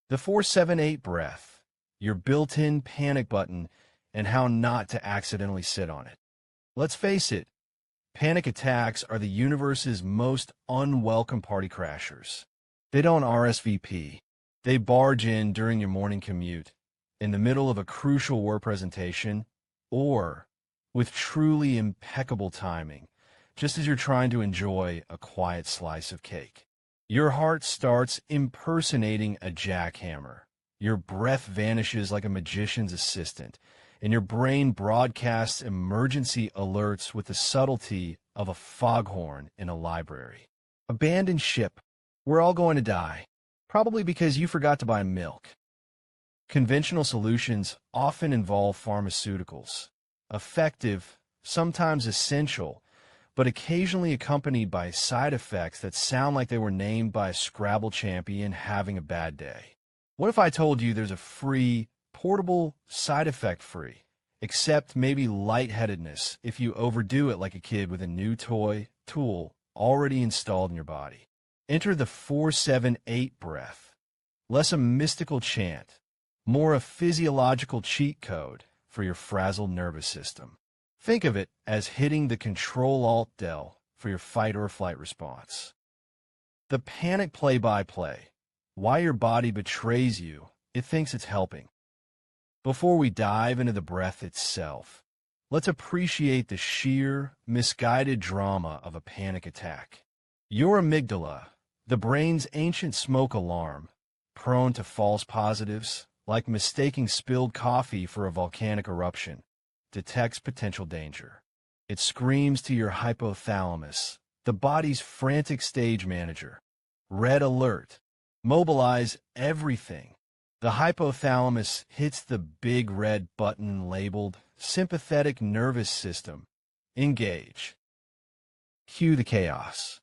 The 478 breath, your built-in panic button, and how not to accidentally sit on it. Let's face it, panic attacks are the universe's most unwelcome party crashers. They don't RSVP. They barge in during your morning commute, in the middle of a crucial work presentation, or with truly impeccable timing, just as you're trying to enjoy a quiet slice of cake. Your heart starts impersonating a jackhammer. Your breath vanishes like a magician's assistant, and your brain broadcasts emergency alerts with the subtlety of a foghorn in a library. Abandon ship. We're all going to die, probably because you forgot to buy milk. Conventional solutions often involve pharmaceuticals, effective, sometimes essential, but occasionally accompanied by side effects that sound like they were named by a Scrabble champion having a bad day. What if I told you there's a free, portable, side effect-free, except maybe lightheadedness if you overdo it like a kid with a new tool already installed in your body? Enter the 478 breath. Less a mystical chant, more a physiological cheat code for your frazzled nervous system. Think of it as hitting the Control-Alt-Del for your fight-or-flight response. The panic play-by-play. Why your body betrays you, it thinks it's helping. Before we dive into the breath itself, let's appreciate the sheer, misguided drama of a panic attack. Your amygdala, the brain's ancient smoke alarm, prone to false positives, like mistaking spilled coffee for a volcanic eruption, detects potential danger. It screams to your hypothalamus, the body's frantic stage manager. Red alert. Mobilize everything. The hypothalamus hits the big red button labeled sympathetic nervous system. Engage. Cue the chaos.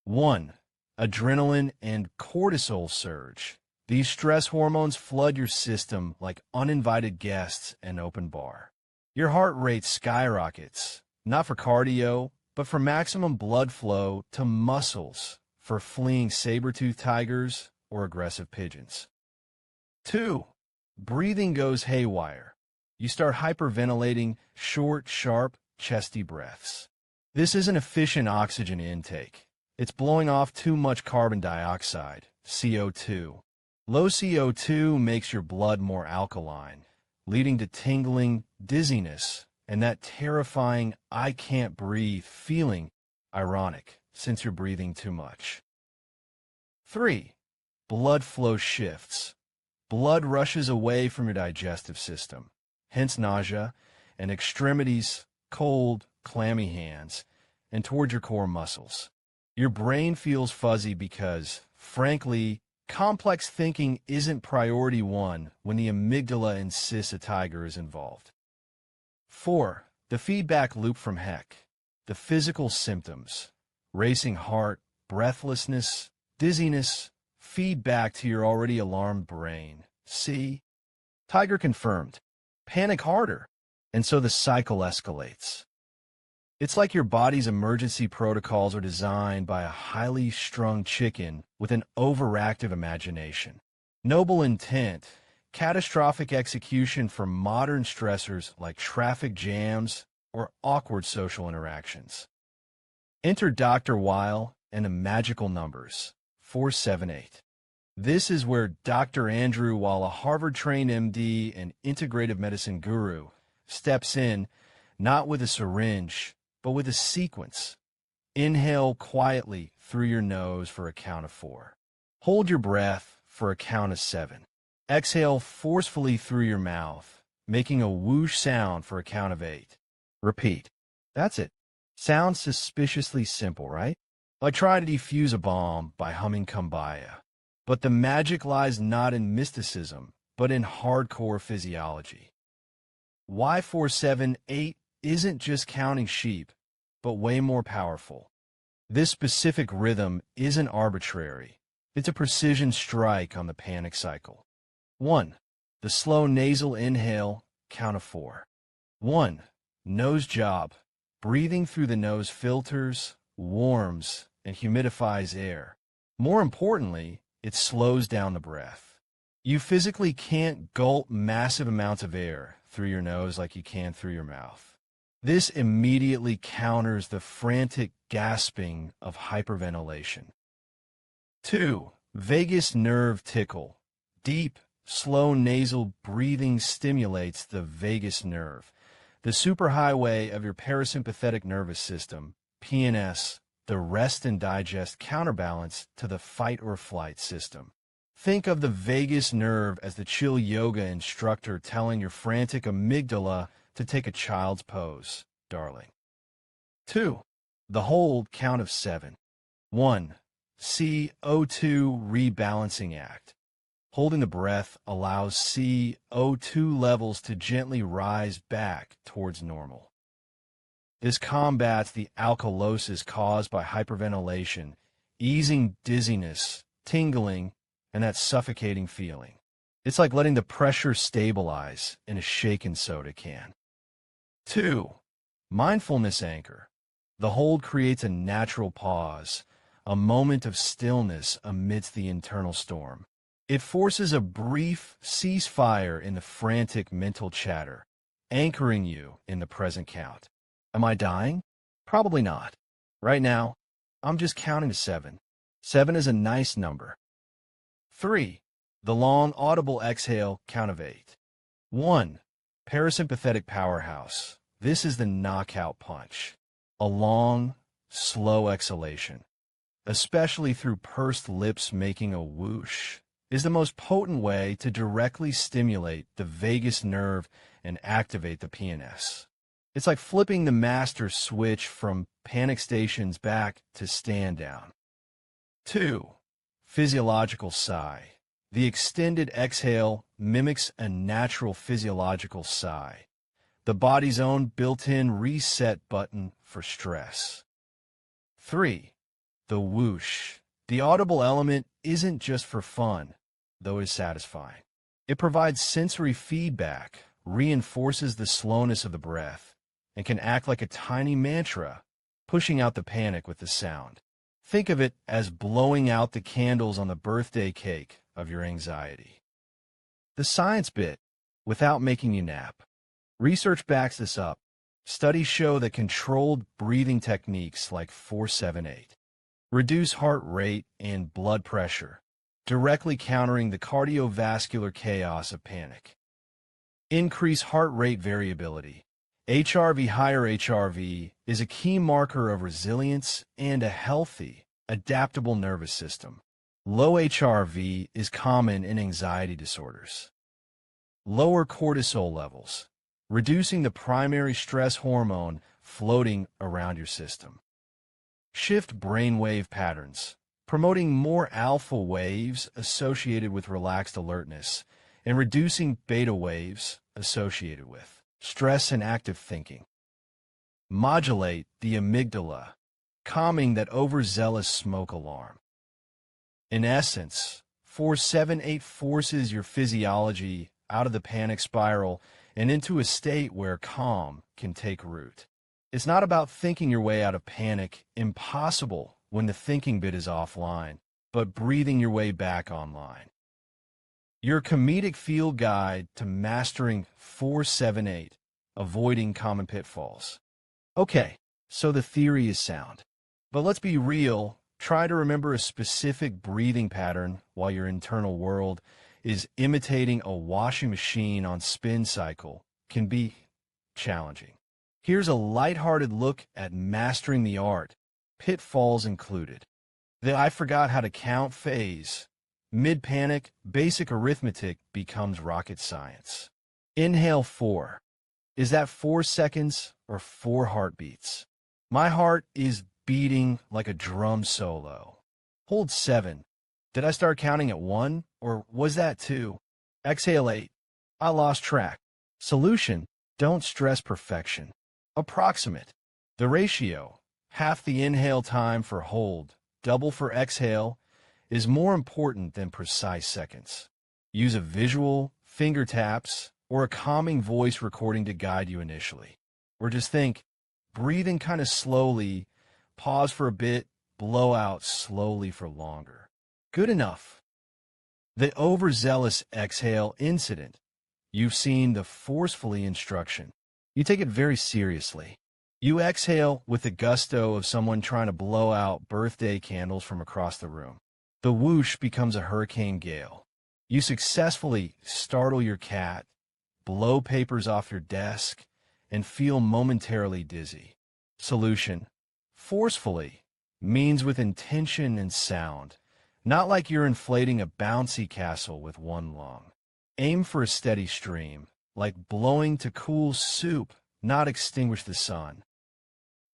1. Adrenaline and cortisol surge. These stress hormones flood your system like uninvited guests at an open bar. Your heart rate skyrockets, not for cardio, but for maximum blood flow to muscles for fleeing saber-toothed tigers or aggressive pigeons. 2. Breathing goes haywire. You start hyperventilating short, sharp, chesty breaths. This isn't efficient oxygen intake. It's blowing off too much carbon dioxide, CO2. Low CO2 makes your blood more alkaline, leading to tingling, dizziness, and that terrifying I can't breathe feeling, ironic, since you're breathing too much. 3. Blood flow shifts. Blood rushes away from your digestive system, hence nausea, and extremities, cold, clammy hands, and toward your core muscles. Your brain feels fuzzy because, frankly, complex thinking isn't priority one when the amygdala insists a tiger is involved. 4. The feedback loop from heck. The physical symptoms. Racing heart, breathlessness, dizziness, feedback to your already alarmed brain. See? Tiger confirmed. Panic harder. And so the cycle escalates. It's like your body's emergency protocols are designed by a highly strung chicken with an overactive imagination. Noble intent, catastrophic execution for modern stressors like traffic jams or awkward social interactions. Enter Dr. Weil and the magical numbers, 478. This is where Dr. Andrew Weil, a Harvard-trained MD and integrative medicine guru, steps in, not with a syringe, but with a sequence. Inhale quietly through your nose for a count of 4. Hold your breath for a count of 7. Exhale forcefully through your mouth, making a whoosh sound for a count of 8. Repeat. That's it. Sounds suspiciously simple, right? Like trying to defuse a bomb by humming Kumbaya. But the magic lies not in mysticism, but in hardcore physiology. Why 478 isn't just counting sheep, but way more powerful. This specific rhythm isn't arbitrary. It's a precision strike on the panic cycle. 1. The slow nasal inhale, count of 4. 1. Nose job. Breathing through the nose filters, warms, and humidifies air. More importantly, it slows down the breath. You physically can't gulp massive amounts of air through your nose like you can through your mouth. This immediately counters the frantic gasping of hyperventilation. 2. Vagus nerve tickle. Deep, slow nasal breathing stimulates the vagus nerve, the superhighway of your parasympathetic nervous system, PNS, the rest and digest counterbalance to the fight or flight system. Think of the vagus nerve as the chill yoga instructor telling your frantic amygdala to take a child's pose, darling. 2. The hold count of 7. 1. CO2 rebalancing act. Holding the breath allows CO2 levels to gently rise back towards normal. This combats the alkalosis caused by hyperventilation, easing dizziness, tingling, and that suffocating feeling. It's like letting the pressure stabilize in a shaken soda can. 2. Mindfulness anchor. The hold creates a natural pause, a moment of stillness amidst the internal storm. It forces a brief ceasefire in the frantic mental chatter, anchoring you in the present count. Am I dying? Probably not. Right now, I'm just counting to 7. 7 is a nice number. 3. The long audible exhale count of 8. 1. Parasympathetic powerhouse. This is the knockout punch. A long, slow exhalation, especially through pursed lips making a whoosh, is the most potent way to directly stimulate the vagus nerve and activate the PNS. It's like flipping the master switch from panic stations back to stand down. 2. Physiological sigh. The extended exhale mimics a natural physiological sigh, the body's own built-in reset button for stress. 3. The whoosh. The audible element isn't just for fun, though it is satisfying. It provides sensory feedback, reinforces the slowness of the breath, and can act like a tiny mantra, pushing out the panic with the sound. Think of it as blowing out the candles on the birthday cake of your anxiety. The science bit, without making you nap. Research backs this up. Studies show that controlled breathing techniques like 4-7-8 reduce heart rate and blood pressure, directly countering the cardiovascular chaos of panic. Increase heart rate variability. Higher HRV is a key marker of resilience and a healthy, adaptable nervous system. Low HRV is common in anxiety disorders. Lower cortisol levels, reducing the primary stress hormone floating around your system. Shift brainwave patterns, promoting more alpha waves associated with relaxed alertness and reducing beta waves associated with stress and active thinking. Modulate the amygdala, calming that overzealous smoke alarm. In essence, 4-7-8 forces your physiology out of the panic spiral and into a state where calm can take root. It's not about thinking your way out of panic, impossible when the thinking bit is offline, but breathing your way back online. Your comedic field guide to mastering 4-7-8, avoiding common pitfalls. Okay, so the theory is sound. But let's be real, try to remember a specific breathing pattern while your internal world is imitating a washing machine on spin cycle can be challenging. Here's a lighthearted look at mastering the art, pitfalls included. The I forgot how to count phase. Mid-panic, basic arithmetic becomes rocket science. Inhale 4. Is that 4 seconds or 4 heartbeats? My heart is beating like a drum solo. Hold 7. Did I start counting at 1 or was that 2? Exhale 8. I lost track. Solution: don't stress perfection. Approximate. The ratio, half the inhale time for hold, double for exhale, is more important than precise seconds. Use a visual, finger taps, or a calming voice recording to guide you initially. Or just think, breathing kind of slowly, pause for a bit, blow out slowly for longer. Good enough. The overzealous exhale incident. You've seen the forcefully instruction. You take it very seriously. You exhale with the gusto of someone trying to blow out birthday candles from across the room. The whoosh becomes a hurricane gale. You successfully startle your cat, blow papers off your desk, and feel momentarily dizzy. Solution: forcefully means with intention and sound, not like you're inflating a bouncy castle with one lung. Aim for a steady stream, like blowing to cool soup, not extinguish the sun.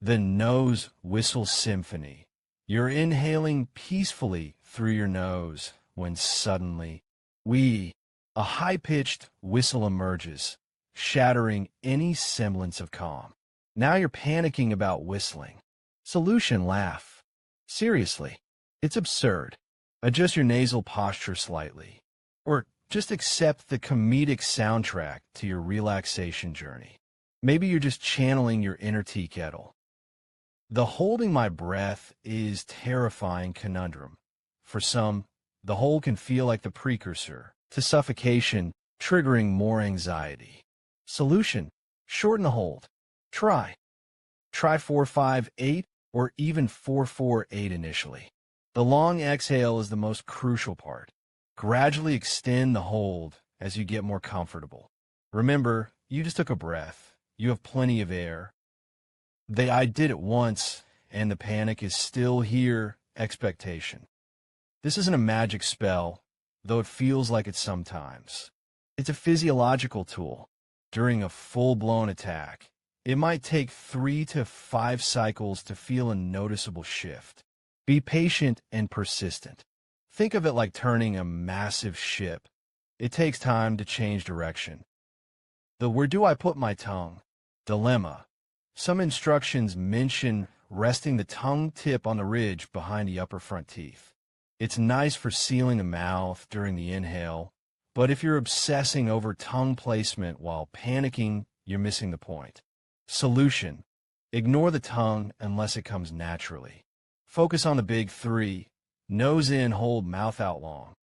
The nose whistle symphony. You're inhaling peacefully through your nose when suddenly, a high-pitched whistle emerges, shattering any semblance of calm. Now you're panicking about whistling. Solution: laugh. Seriously, it's absurd. Adjust your nasal posture slightly. Or just accept the comedic soundtrack to your relaxation journey. Maybe you're just channeling your inner tea kettle. The holding my breath is terrifying conundrum. For some, the hold can feel like the precursor to suffocation, triggering more anxiety. Solution: shorten the hold. Try 4-5-8 or even 4-4-8 initially. The long exhale is the most crucial part. Gradually extend the hold as you get more comfortable. Remember, you just took a breath. You have plenty of air. I did it once, and the panic is still here. Expectation. This isn't a magic spell, though it feels like it sometimes. It's a physiological tool. During a full-blown attack, it might take 3 to 5 cycles to feel a noticeable shift. Be patient and persistent. Think of it like turning a massive ship. It takes time to change direction. The where do I put my tongue? Dilemma. Some instructions mention resting the tongue tip on the ridge behind the upper front teeth. It's nice for sealing the mouth during the inhale, but if you're obsessing over tongue placement while panicking, you're missing the point. Solution: ignore the tongue unless it comes naturally. Focus on the big 3. Nose in, hold, mouth out long.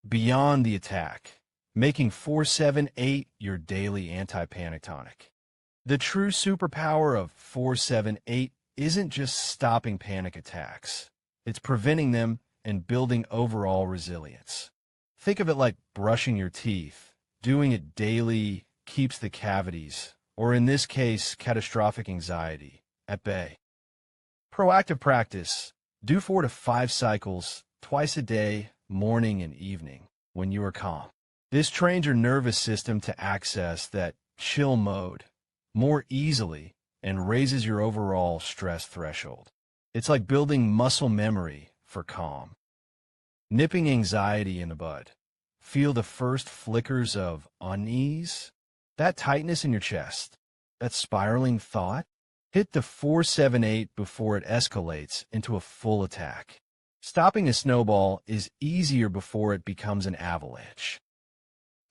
Beyond the attack, making 4-7-8 your daily anti-panic tonic. The true superpower of 4-7-8 isn't just stopping panic attacks. It's preventing them and building overall resilience. Think of it like brushing your teeth. Doing it daily keeps the cavities, or in this case, catastrophic anxiety, at bay. Proactive practice. Do 4 to 5 cycles, twice a day, morning and evening, when you are calm. This trains your nervous system to access that chill mode more easily and raises your overall stress threshold. It's like building muscle memory for calm. Nipping anxiety in the bud. Feel the first flickers of unease, that tightness in your chest, that spiraling thought. Hit the 4-7-8 before it escalates into a full attack. Stopping a snowball is easier before it becomes an avalanche.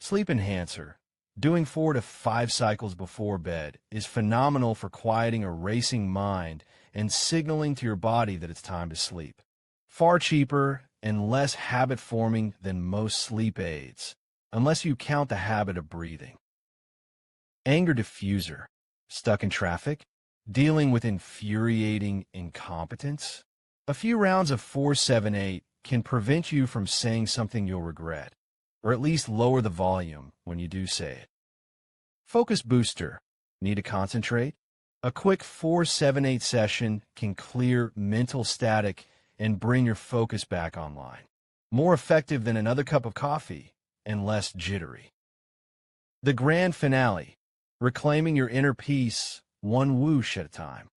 Sleep enhancer. Doing 4 to 5 cycles before bed is phenomenal for quieting a racing mind and signaling to your body that it's time to sleep. Far cheaper and less habit-forming than most sleep aids, unless you count the habit of breathing. Anger diffuser. Stuck in traffic? Dealing with infuriating incompetence? A few rounds of 4-7-8 can prevent you from saying something you'll regret, or at least lower the volume when you do say it. Focus booster. Need to concentrate? A quick 4-7-8 session can clear mental static and bring your focus back online. More effective than another cup of coffee and less jittery. The grand finale. Reclaiming your inner peace, one whoosh at a time.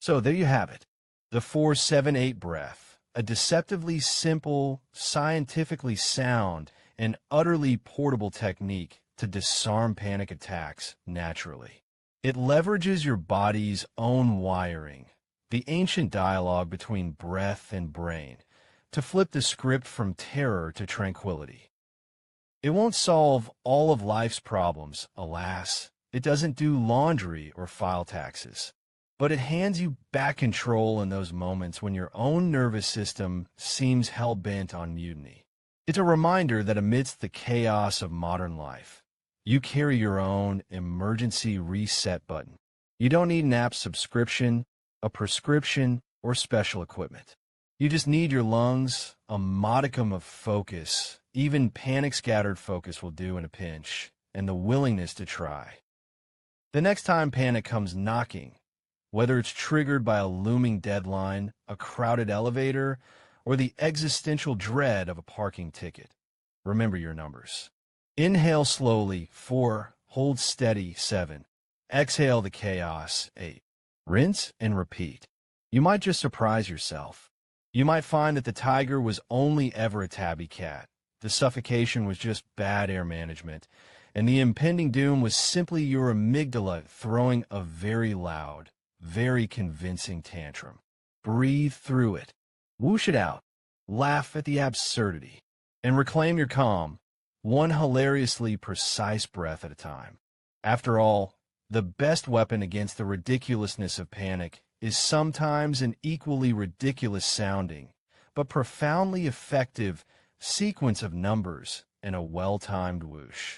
So there you have it. The 4-7-8 breath. A deceptively simple, scientifically sound, and utterly portable technique to disarm panic attacks naturally. It leverages your body's own wiring, the ancient dialogue between breath and brain, to flip the script from terror to tranquility. It won't solve all of life's problems, alas. It doesn't do laundry or file taxes. But it hands you back control in those moments when your own nervous system seems hell-bent on mutiny. It's a reminder that amidst the chaos of modern life, you carry your own emergency reset button. You don't need an app subscription, a prescription, or special equipment. You just need your lungs, a modicum of focus, even panic-scattered focus will do in a pinch, and the willingness to try. The next time panic comes knocking, whether it's triggered by a looming deadline, a crowded elevator, or the existential dread of a parking ticket, remember your numbers. Inhale slowly, 4. Hold steady, 7. Exhale the chaos, 8. Rinse and repeat. You might just surprise yourself. You might find that the tiger was only ever a tabby cat, the suffocation was just bad air management, and the impending doom was simply your amygdala throwing a very loud, very convincing tantrum. Breathe through it. Whoosh it out. Laugh at the absurdity. And reclaim your calm, one hilariously precise breath at a time. After all, the best weapon against the ridiculousness of panic is sometimes an equally ridiculous sounding, but profoundly effective sequence of numbers and a well-timed whoosh.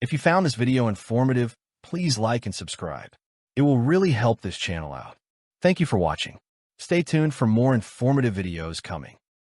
If you found this video informative, please like and subscribe. It will really help this channel out. Thank you for watching. Stay tuned for more informative videos coming.